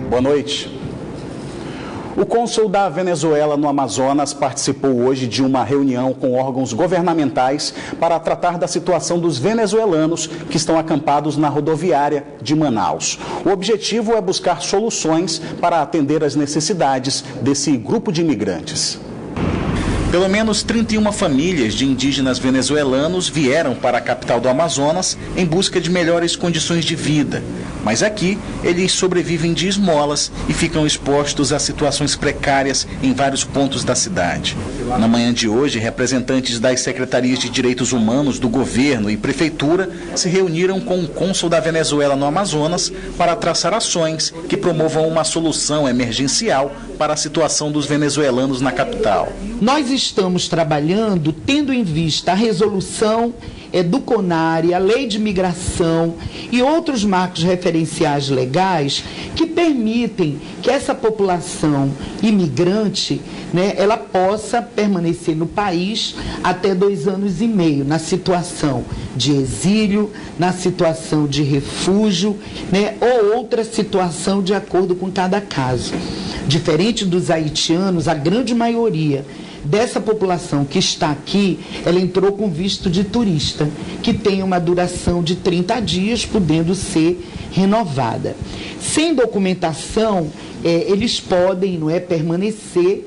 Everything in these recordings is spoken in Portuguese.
Boa noite. O cônsul da Venezuela no Amazonas participou hoje de uma reunião com órgãos governamentais para tratar da situação dos venezuelanos que estão acampados na rodoviária de Manaus. O objetivo é buscar soluções para atender às necessidades desse grupo de imigrantes. Pelo menos 31 famílias de indígenas venezuelanos vieram para a capital do Amazonas em busca de melhores condições de vida. Mas aqui, eles sobrevivem de esmolas e ficam expostos a situações precárias em vários pontos da cidade. Na manhã de hoje, representantes das secretarias de direitos humanos do governo e prefeitura se reuniram com o cônsul da Venezuela no Amazonas para traçar ações que promovam uma solução emergencial para a situação dos venezuelanos na capital. Nós estamos trabalhando tendo em vista a resolução do CONARE, a lei de migração e outros marcos referenciais legais que permitem que essa população imigrante, ela possa permanecer no país até 2 anos e meio, na situação de exílio, na situação de refúgio, ou outra situação de acordo com cada caso. Diferente dos haitianos, a grande maioria dessa população que está aqui, ela entrou com visto de turista, que tem uma duração de 30 dias, podendo ser renovada. Sem documentação, eles podem permanecer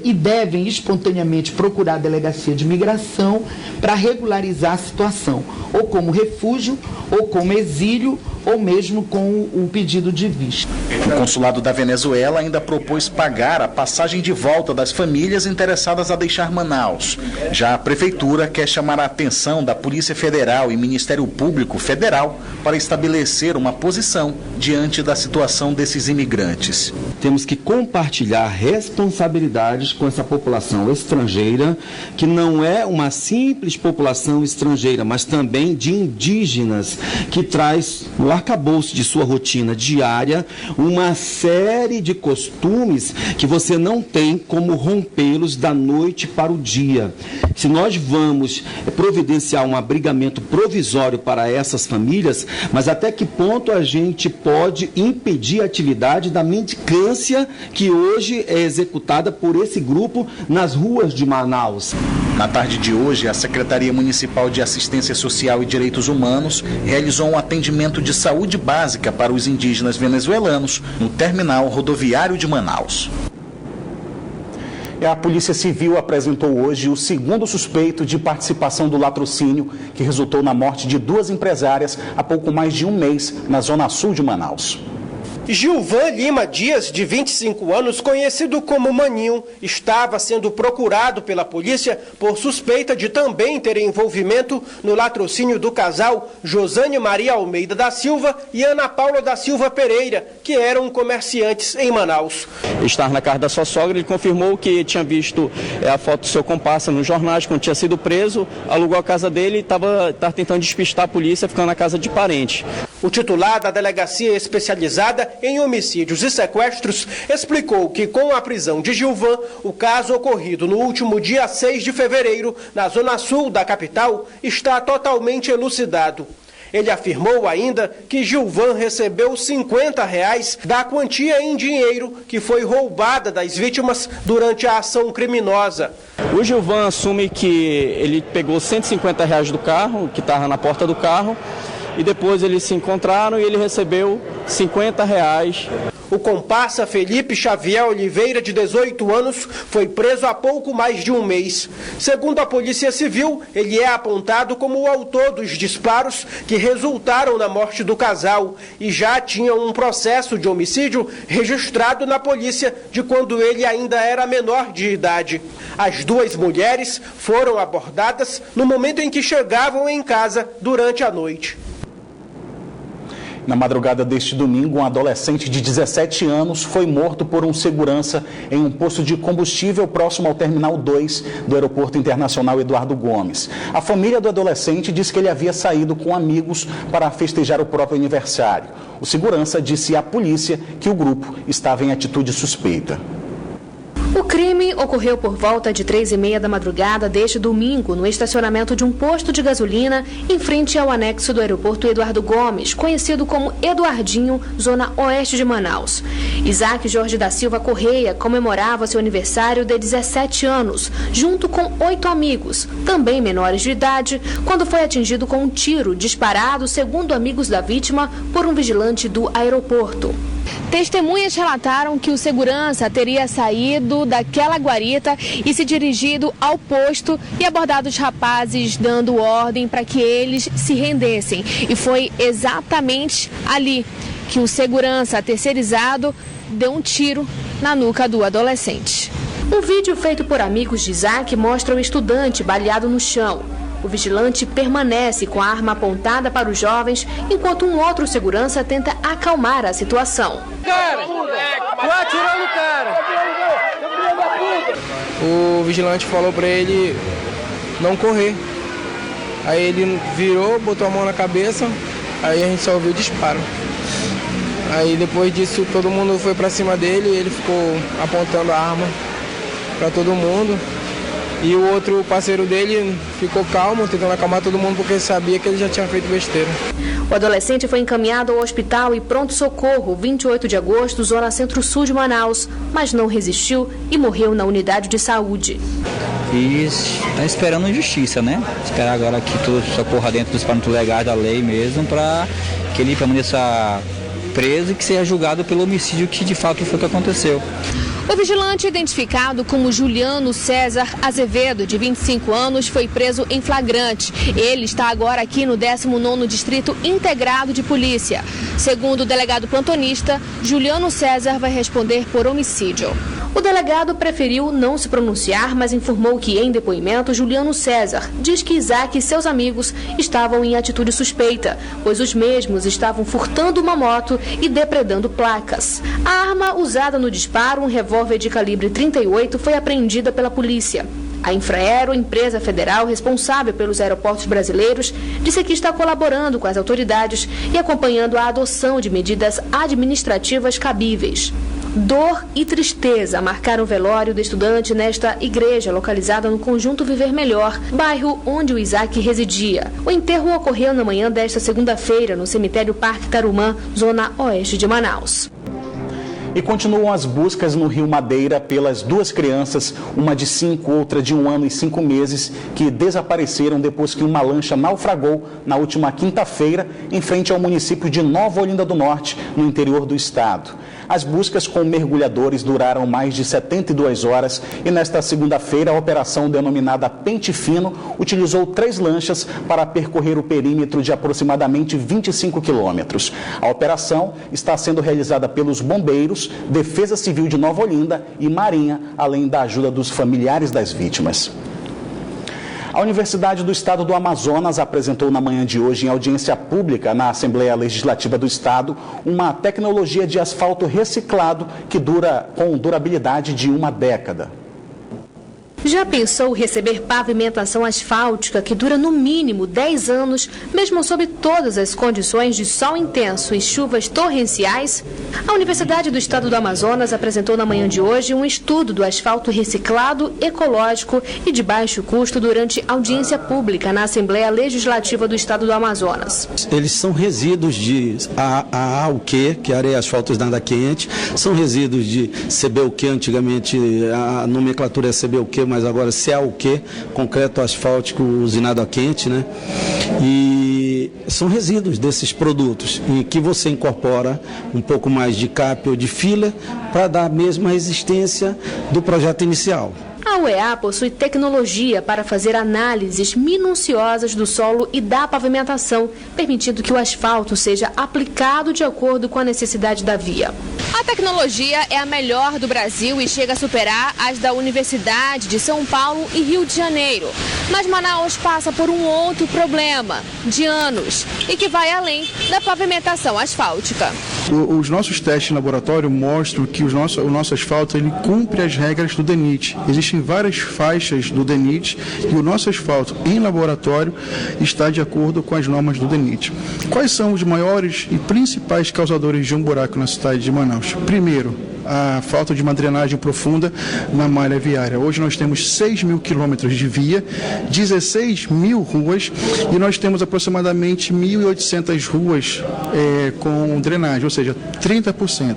e devem espontaneamente procurar a delegacia de imigração para regularizar a situação, ou como refúgio, ou como exílio, ou mesmo com o pedido de visto. O consulado da Venezuela ainda propôs pagar a passagem de volta das famílias interessadas a deixar Manaus. Já a prefeitura quer chamar a atenção da Polícia Federal e Ministério Público Federal para estabelecer uma posição diante da situação desses imigrantes. Temos que compartilhar responsabilidades com essa população estrangeira, que não é uma simples população estrangeira, mas também de indígenas, que traz no arcabouço de sua rotina diária uma série de costumes que você não tem como rompê-los da noite para o dia. Se nós vamos providenciar um abrigamento provisório para essas famílias, mas até que ponto a gente pode impedir a atividade da mendicância que hoje é executada por esse grupo nas ruas de Manaus? Na tarde de hoje, a Secretaria Municipal de Assistência Social e Direitos Humanos realizou um atendimento de saúde básica para os indígenas venezuelanos no terminal rodoviário de Manaus. A Polícia Civil apresentou hoje o segundo suspeito de participação do latrocínio, que resultou na morte de 2 empresárias há pouco mais de um mês na zona sul de Manaus. Gilvan Lima Dias, de 25 anos, conhecido como Maninho, estava sendo procurado pela polícia por suspeita de também ter envolvimento no latrocínio do casal Josane Maria Almeida da Silva e Ana Paula da Silva Pereira, que eram comerciantes em Manaus. Estar na casa da sua sogra, ele confirmou que tinha visto a foto do seu comparsa nos jornais quando tinha sido preso, alugou a casa dele e estava tentando despistar a polícia, ficando na casa de parente. O titular da delegacia especializada em homicídios e sequestros explicou que com a prisão de Gilvan, o caso ocorrido no último dia 6 de fevereiro, na zona sul da capital, está totalmente elucidado. Ele afirmou ainda que Gilvan recebeu R$50 da quantia em dinheiro que foi roubada das vítimas durante a ação criminosa. O Gilvan assume que ele pegou R$150 do carro, que estava na porta do carro, e depois eles se encontraram e ele recebeu R$50. O comparsa Felipe Xavier Oliveira, de 18 anos, foi preso há pouco mais de um mês. Segundo a Polícia Civil, ele é apontado como o autor dos disparos que resultaram na morte do casal e já tinha um processo de homicídio registrado na polícia de quando ele ainda era menor de idade. As 2 mulheres foram abordadas no momento em que chegavam em casa durante a noite. Na madrugada deste domingo, um adolescente de 17 anos foi morto por um segurança em um posto de combustível próximo ao Terminal 2 do Aeroporto Internacional Eduardo Gomes. A família do adolescente disse que ele havia saído com amigos para festejar o próprio aniversário. O segurança disse à polícia que o grupo estava em atitude suspeita. O crime ocorreu por volta de 3h30 da madrugada deste domingo no estacionamento de um posto de gasolina em frente ao anexo do aeroporto Eduardo Gomes, conhecido como Eduardinho, zona oeste de Manaus. Isaac Jorge da Silva Correia comemorava seu aniversário de 17 anos, junto com 8 amigos, também menores de idade, quando foi atingido com um tiro disparado, segundo amigos da vítima, por um vigilante do aeroporto. Testemunhas relataram que o segurança teria saído daquela guarita e se dirigido ao posto e abordado os rapazes, dando ordem para que eles se rendessem. E foi exatamente ali que o segurança terceirizado deu um tiro na nuca do adolescente. Um vídeo feito por amigos de Isaac mostra o estudante baleado no chão. O vigilante permanece com a arma apontada para os jovens, enquanto um outro segurança tenta acalmar a situação. Cara, tu atirou no cara. O vigilante falou para ele não correr. Aí ele virou, botou a mão na cabeça, aí a gente só ouviu o disparo. Aí depois disso todo mundo foi para cima dele, ele ficou apontando a arma para todo mundo. E o outro parceiro dele ficou calmo, tentando acalmar todo mundo porque sabia que ele já tinha feito besteira. O adolescente foi encaminhado ao hospital e pronto-socorro 28 de agosto, zona centro-sul de Manaus, mas não resistiu e morreu na unidade de saúde. E está esperando justiça, né? Esperar agora que tudo socorra dentro dos parâmetros legais da lei mesmo, para que ele permaneça preso e que seja julgado pelo homicídio que de fato foi o que aconteceu. O vigilante, identificado como Juliano César Azevedo, de 25 anos, foi preso em flagrante. Ele está agora aqui no 19º Distrito Integrado de Polícia. Segundo o delegado plantonista, Juliano César vai responder por homicídio. O delegado preferiu não se pronunciar, mas informou que, em depoimento, Juliano César diz que Isaac e seus amigos estavam em atitude suspeita, pois os mesmos estavam furtando uma moto e depredando placas. A arma usada no disparo, um revólver de calibre 38, foi apreendida pela polícia. A Infraero, empresa federal responsável pelos aeroportos brasileiros, disse que está colaborando com as autoridades e acompanhando a adoção de medidas administrativas cabíveis. Dor e tristeza marcaram o velório do estudante nesta igreja localizada no Conjunto Viver Melhor, bairro onde o Isaac residia. O enterro ocorreu na manhã desta segunda-feira no cemitério Parque Tarumã, zona oeste de Manaus. E continuam as buscas no Rio Madeira pelas duas crianças, uma de 5, outra de 1 ano e 5 meses, que desapareceram depois que uma lancha naufragou na última quinta-feira em frente ao município de Nova Olinda do Norte, no interior do estado. As buscas com mergulhadores duraram mais de 72 horas e nesta segunda-feira a operação denominada Pente Fino utilizou 3 lanchas para percorrer o perímetro de aproximadamente 25 quilômetros. A operação está sendo realizada pelos bombeiros, Defesa Civil de Nova Olinda e Marinha, além da ajuda dos familiares das vítimas. A Universidade do Estado do Amazonas apresentou na manhã de hoje, em audiência pública na Assembleia Legislativa do Estado, uma tecnologia de asfalto reciclado que com durabilidade de 1 década. Já pensou receber pavimentação asfáltica que dura no mínimo 10 anos, mesmo sob todas as condições de sol intenso e chuvas torrenciais? A Universidade do Estado do Amazonas apresentou na manhã de hoje um estudo do asfalto reciclado, ecológico e de baixo custo durante audiência pública na Assembleia Legislativa do Estado do Amazonas. Eles são resíduos de AAUQ, que é areia asfalto nada quente, são resíduos de CBUQ, antigamente a nomenclatura é CBUQ, mas agora CAUQ, concreto asfáltico usinado a quente, né? E são resíduos desses produtos, em que você incorpora um pouco mais de CAP ou de filler para dar a mesma resistência do projeto inicial. A UEA possui tecnologia para fazer análises minuciosas do solo e da pavimentação, permitindo que o asfalto seja aplicado de acordo com a necessidade da via. A tecnologia é a melhor do Brasil e chega a superar as da Universidade de São Paulo e Rio de Janeiro. Mas Manaus passa por um outro problema de anos e que vai além da pavimentação asfáltica. Os nossos testes em laboratório mostram que o nosso asfalto ele cumpre as regras do DENIT. Existem várias faixas do DENIT e o nosso asfalto em laboratório está de acordo com as normas do DENIT. Quais são os maiores e principais causadores de um buraco na cidade de Manaus? Primeiro, a falta de uma drenagem profunda na malha viária. Hoje nós temos 6.000 quilômetros de via, 16.000 ruas e nós temos aproximadamente 1.800 ruas com drenagem, ou seja, 30%.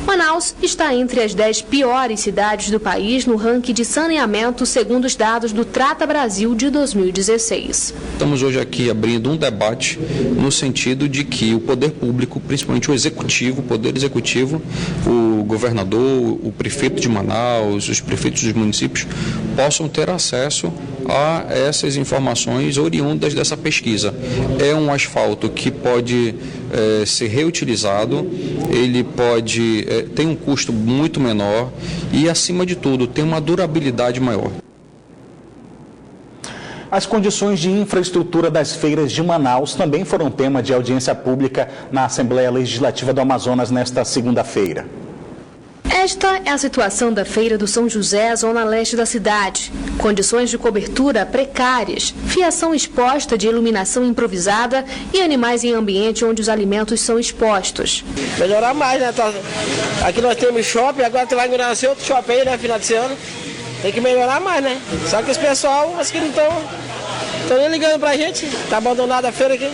Manaus está entre as 10 piores cidades do país no ranking de saneamento, segundo os dados do Trata Brasil de 2016. Estamos hoje aqui abrindo um debate no sentido de que o poder público, principalmente o executivo, o poder executivo, o governador, o prefeito de Manaus, os prefeitos dos municípios, possam ter acesso a essas informações oriundas dessa pesquisa. É um asfalto que pode ser reutilizado, ele pode tem um custo muito menor e, acima de tudo, tem uma durabilidade maior. As condições de infraestrutura das feiras de Manaus também foram tema de audiência pública na Assembleia Legislativa do Amazonas nesta segunda-feira. Esta é a situação da Feira do São José, zona leste da cidade. Condições de cobertura precárias, fiação exposta de iluminação improvisada e animais em ambiente onde os alimentos são expostos. Melhorar mais, né? Aqui nós temos shopping, agora vai nascer outro shopping aí, né, final de ano. Tem que melhorar mais, né? Só que os pessoal, acho que não estão nem ligando pra gente, tá abandonada a feira aqui.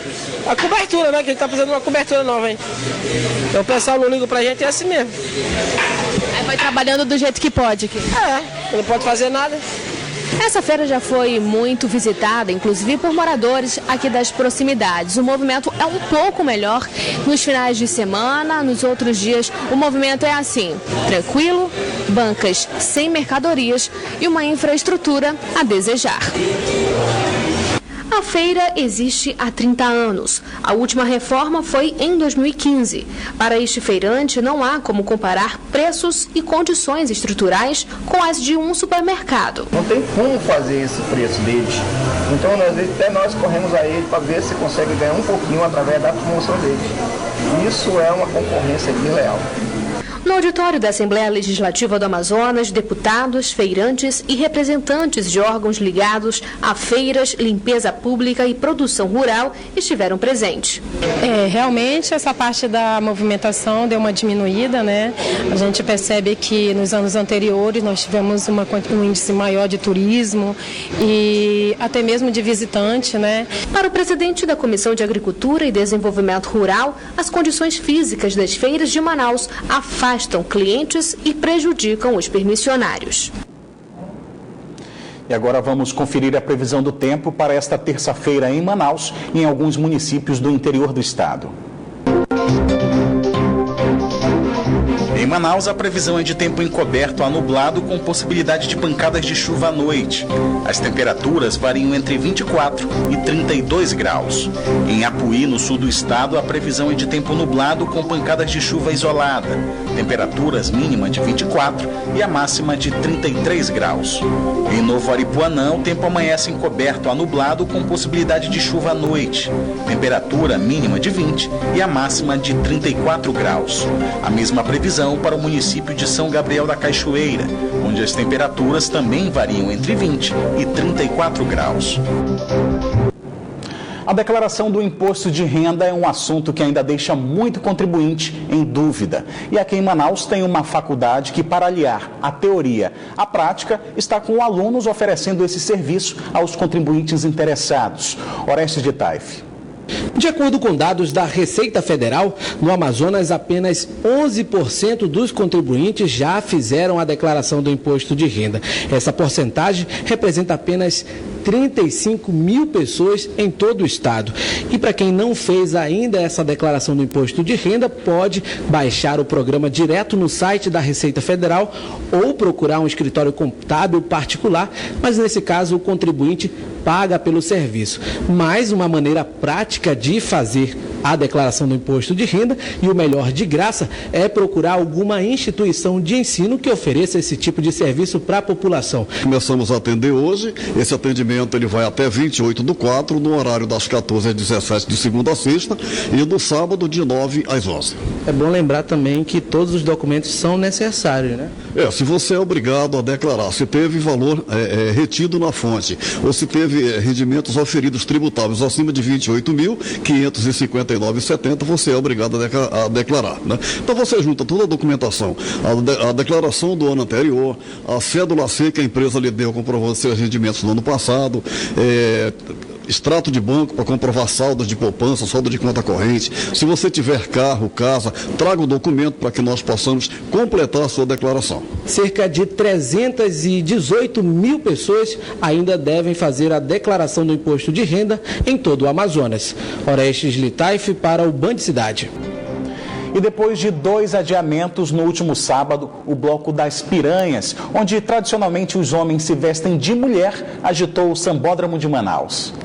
A cobertura, né? Que a gente tá precisando de uma cobertura nova, hein? Então o pessoal não liga pra gente, é assim mesmo. Aí vai trabalhando do jeito que pode aqui. Não pode fazer nada. Essa feira já foi muito visitada, inclusive por moradores aqui das proximidades. O movimento é um pouco melhor nos finais de semana, nos outros dias o movimento é assim, tranquilo, bancas sem mercadorias e uma infraestrutura a desejar. A feira existe há 30 anos. A última reforma foi em 2015. Para este feirante, não há como comparar preços e condições estruturais com as de um supermercado. Não tem como fazer esse preço deles. Então, até nós corremos a ele para ver se consegue ganhar um pouquinho através da promoção deles. Isso é uma concorrência desleal. No auditório da Assembleia Legislativa do Amazonas, deputados, feirantes e representantes de órgãos ligados a feiras, limpeza pública e produção rural estiveram presentes. Realmente essa parte da movimentação deu uma diminuída, né? A gente percebe que nos anos anteriores nós tivemos um índice maior de turismo e até mesmo de visitante, né? Para o presidente da Comissão de Agricultura e Desenvolvimento Rural, as condições físicas das feiras de Manaus afastam clientes e prejudicam os permissionários. E agora vamos conferir a previsão do tempo para esta terça-feira em Manaus e em alguns municípios do interior do estado. Em Manaus, a previsão é de tempo encoberto a nublado com possibilidade de pancadas de chuva à noite. As temperaturas variam entre 24 e 32 graus. Em Apuí, no sul do estado, a previsão é de tempo nublado com pancadas de chuva isolada. Temperaturas mínima de 24 e a máxima de 33 graus. Em Novo Aripuanã, o tempo amanhece encoberto a nublado com possibilidade de chuva à noite. Temperatura mínima de 20 e a máxima de 34 graus. A mesma previsão para o município de São Gabriel da Cachoeira, onde as temperaturas também variam entre 20 e 34 graus. A declaração do imposto de renda é um assunto que ainda deixa muito contribuinte em dúvida. E aqui em Manaus tem uma faculdade que, para aliar a teoria à prática, está com alunos oferecendo esse serviço aos contribuintes interessados. Orestes de Taif. De acordo com dados da Receita Federal, no Amazonas apenas 11% dos contribuintes já fizeram a declaração do imposto de renda. Essa porcentagem representa apenas 35 mil pessoas em todo o estado. E para quem não fez ainda essa declaração do imposto de renda, pode baixar o programa direto no site da Receita Federal ou procurar um escritório contábil particular, mas nesse caso o contribuinte paga pelo serviço. Mais uma maneira prática de fazer a declaração do imposto de renda e o melhor de graça é procurar alguma instituição de ensino que ofereça esse tipo de serviço para a população. Começamos a atender hoje, esse atendimento atendimento ele vai até 28/4, no horário das 14 às 17 de segunda a sexta e no sábado de 9 às 11. É bom lembrar também que todos os documentos são necessários, né? Se você é obrigado a declarar se teve valor retido na fonte ou se teve rendimentos oferidos tributáveis acima de R$ 28.559,70, você é obrigado a declarar, né? Então você junta toda a documentação, a declaração do ano anterior, a cédula C que a empresa lhe deu comprovando seus rendimentos no ano passado, extrato de banco para comprovar saldo de poupança, saldo de conta corrente. Se você tiver carro, casa, traga o documento para que nós possamos completar a sua declaração. Cerca de 318 mil pessoas ainda devem fazer a declaração do imposto de renda em todo o Amazonas. Orestes Litaif para o Band Cidade. E depois de 2 adiamentos no último sábado, o Bloco das Piranhas, onde tradicionalmente os homens se vestem de mulher, agitou o Sambódromo de Manaus.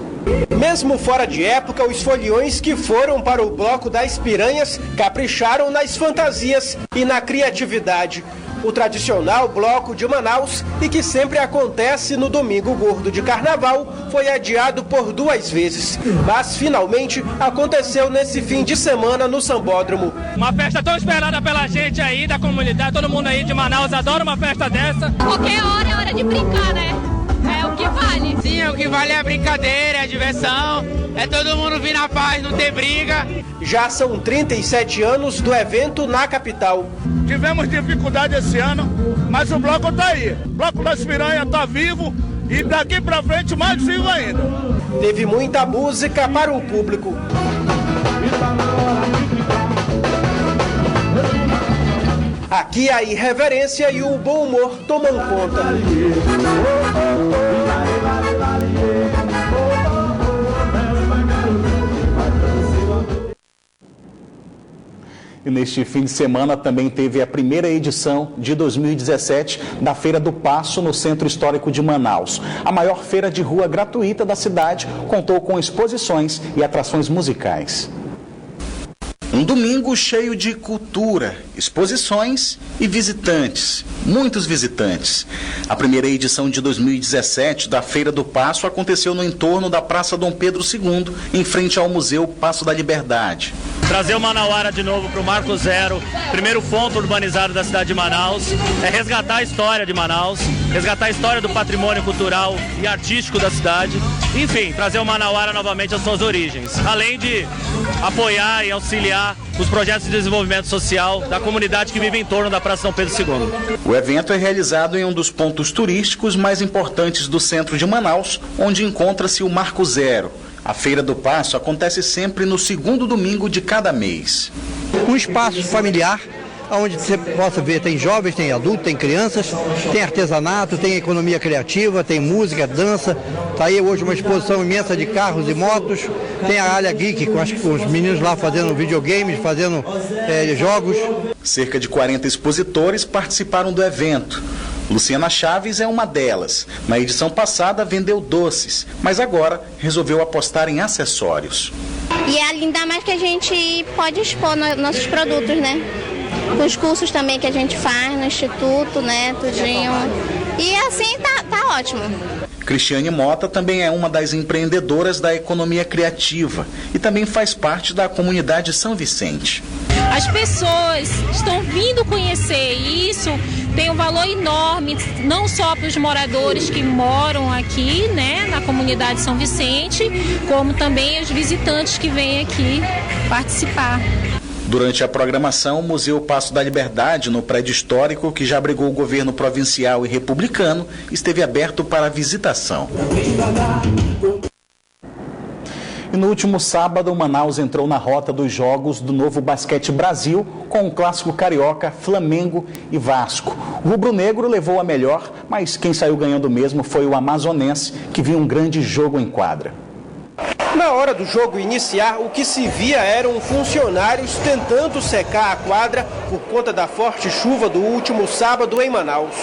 Mesmo fora de época, os foliões que foram para o Bloco das Piranhas capricharam nas fantasias e na criatividade. O tradicional Bloco de Manaus, e que sempre acontece no Domingo Gordo de Carnaval, foi adiado por 2 vezes. Mas finalmente aconteceu nesse fim de semana no Sambódromo. Uma festa tão esperada pela gente aí da comunidade, todo mundo aí de Manaus adora uma festa dessa. Qualquer hora é hora de brincar, né? É o que vale. Sim, o que vale é a brincadeira, é a diversão, é todo mundo vir na paz, não ter briga. Já são 37 anos do evento na capital. Tivemos dificuldade esse ano, mas o bloco está aí. O Bloco das Piranhas está vivo e daqui para frente mais vivo ainda. Teve muita música para o público. Aqui a irreverência e o bom humor tomam conta. E neste fim de semana também teve a primeira edição de 2017 da Feira do Passo no Centro Histórico de Manaus. A maior feira de rua gratuita da cidade contou com exposições e atrações musicais. Um domingo cheio de cultura, exposições e visitantes, muitos visitantes. A primeira edição de 2017 da Feira do Passo aconteceu no entorno da Praça Dom Pedro II, em frente ao Museu Passo da Liberdade. Trazer o Manauara de novo para o Marco Zero, primeiro ponto urbanizado da cidade de Manaus, é resgatar a história de Manaus, resgatar a história do patrimônio cultural e artístico da cidade, enfim, trazer o Manauara novamente às suas origens, além de apoiar e auxiliar os projetos de desenvolvimento social da comunidade que vive em torno da Praça Dom Pedro II. O evento é realizado em um dos pontos turísticos mais importantes do centro de Manaus, onde encontra-se o Marco Zero. A Feira do Passo acontece sempre no segundo domingo de cada mês. Um espaço familiar, onde você possa ver, tem jovens, tem adultos, tem crianças, tem artesanato, tem economia criativa, tem música, dança. Está aí hoje uma exposição imensa de carros e motos. Tem a área geek, com os meninos lá fazendo videogames, fazendo jogos. Cerca de 40 expositores participaram do evento. Luciana Chaves é uma delas. Na edição passada vendeu doces, mas agora resolveu apostar em acessórios. E ainda mais que a gente pode expor nossos produtos, né? Os cursos também que a gente faz no Instituto, né? Tudinho. E assim tá ótimo. Cristiane Mota também é uma das empreendedoras da economia criativa e também faz parte da comunidade São Vicente. As pessoas estão vindo conhecer isso, tem um valor enorme, não só para os moradores que moram aqui, né, na comunidade São Vicente, como também os visitantes que vêm aqui participar. Durante a programação, o Museu Passo da Liberdade, no prédio histórico, que já abrigou o governo provincial e republicano, esteve aberto para visitação. E no último sábado, Manaus entrou na rota dos jogos do Novo Basquete Brasil com o clássico carioca Flamengo e Vasco. O rubro-negro levou a melhor, mas quem saiu ganhando mesmo foi o amazonense, que viu um grande jogo em quadra. Na hora do jogo iniciar, o que se via eram funcionários tentando secar a quadra por conta da forte chuva do último sábado em Manaus.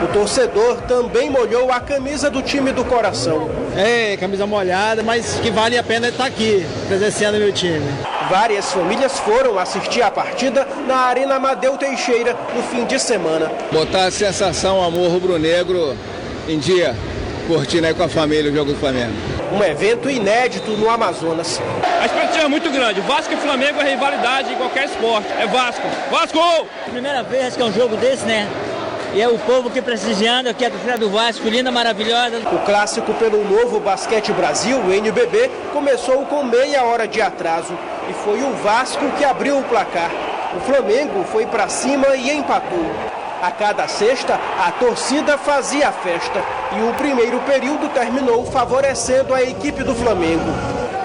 O torcedor também molhou a camisa do time do coração. Camisa molhada, mas que vale a pena estar aqui, presenciando meu time. Várias famílias foram assistir a partida na Arena Amadeu Teixeira no fim de semana. Botar a sensação, amor rubro-negro em dia. curtindo aí com a família o jogo do Flamengo. Um evento inédito no Amazonas. A expectativa é muito grande. Vasco e Flamengo é rivalidade em qualquer esporte. É Vasco. Vasco! Primeira vez que é um jogo desse, né? E é o povo que prestigiando aqui a torcida do Vasco, linda, maravilhosa. O clássico pelo Novo Basquete Brasil, o NBB, começou com meia hora de atraso. E foi o Vasco que abriu o placar. O Flamengo foi para cima e empatou. A cada sexta, a torcida fazia festa e o primeiro período terminou favorecendo a equipe do Flamengo.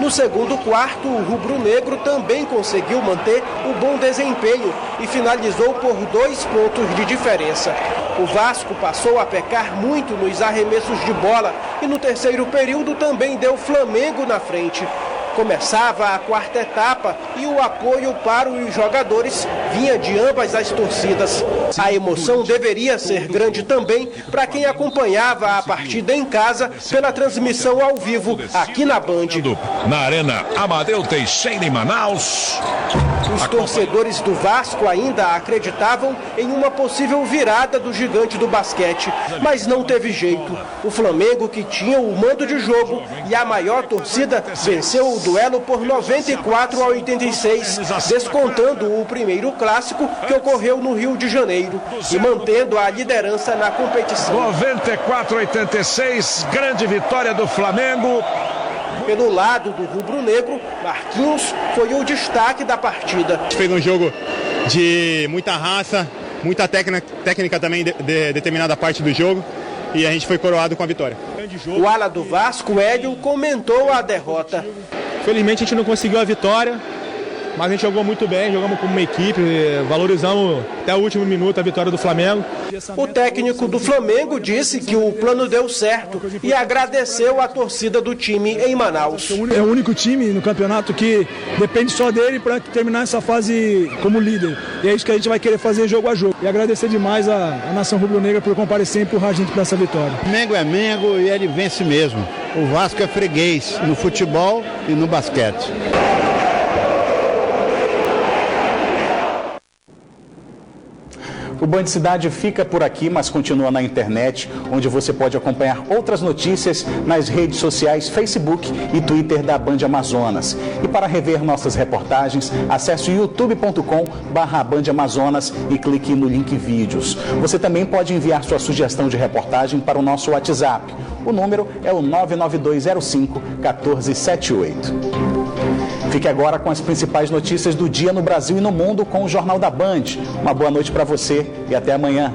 No segundo quarto, o rubro-negro também conseguiu manter o bom desempenho e finalizou por 2 pontos de diferença. O Vasco passou a pecar muito nos arremessos de bola e no terceiro período também deu Flamengo na frente. Começava a quarta etapa e o apoio para os jogadores vinha de ambas as torcidas. A emoção deveria ser grande também para quem acompanhava a partida em casa pela transmissão ao vivo aqui na Band. Na Arena Amadeu Teixeira em Manaus. Os torcedores do Vasco ainda acreditavam em uma possível virada do gigante do basquete, mas não teve jeito. O Flamengo, que tinha o mando de jogo e a maior torcida, venceu o duelo por 94-86, descontando o primeiro clássico que ocorreu no Rio de Janeiro e mantendo a liderança na competição. 94-86, grande vitória do Flamengo. Pelo lado do rubro-negro, Marquinhos foi o destaque da partida. Fez um jogo de muita raça, muita técnica também de determinada parte do jogo e a gente foi coroado com a vitória. O ala do Vasco, Hélio, comentou a derrota. Felizmente a gente não conseguiu a vitória, mas a gente jogou muito bem, jogamos como uma equipe, valorizamos até o último minuto a vitória do Flamengo. O técnico do Flamengo disse que o plano deu certo e agradeceu a torcida do time em Manaus. É o único time no campeonato que depende só dele para terminar essa fase como líder. E é isso que a gente vai querer fazer jogo a jogo. E agradecer demais a nação rubro-negra por comparecer e empurrar a gente para essa vitória. Flamengo é Mengo e ele vence mesmo. O Vasco é freguês no futebol e no basquete. O Band Cidade fica por aqui, mas continua na internet, onde você pode acompanhar outras notícias nas redes sociais Facebook e Twitter da Band Amazonas. E para rever nossas reportagens, acesse youtube.com/Band Amazonas e clique no link vídeos. Você também pode enviar sua sugestão de reportagem para o nosso WhatsApp. O número é o 99205-1478. Fique agora com as principais notícias do dia no Brasil e no mundo com o Jornal da Band. Uma boa noite para você e até amanhã.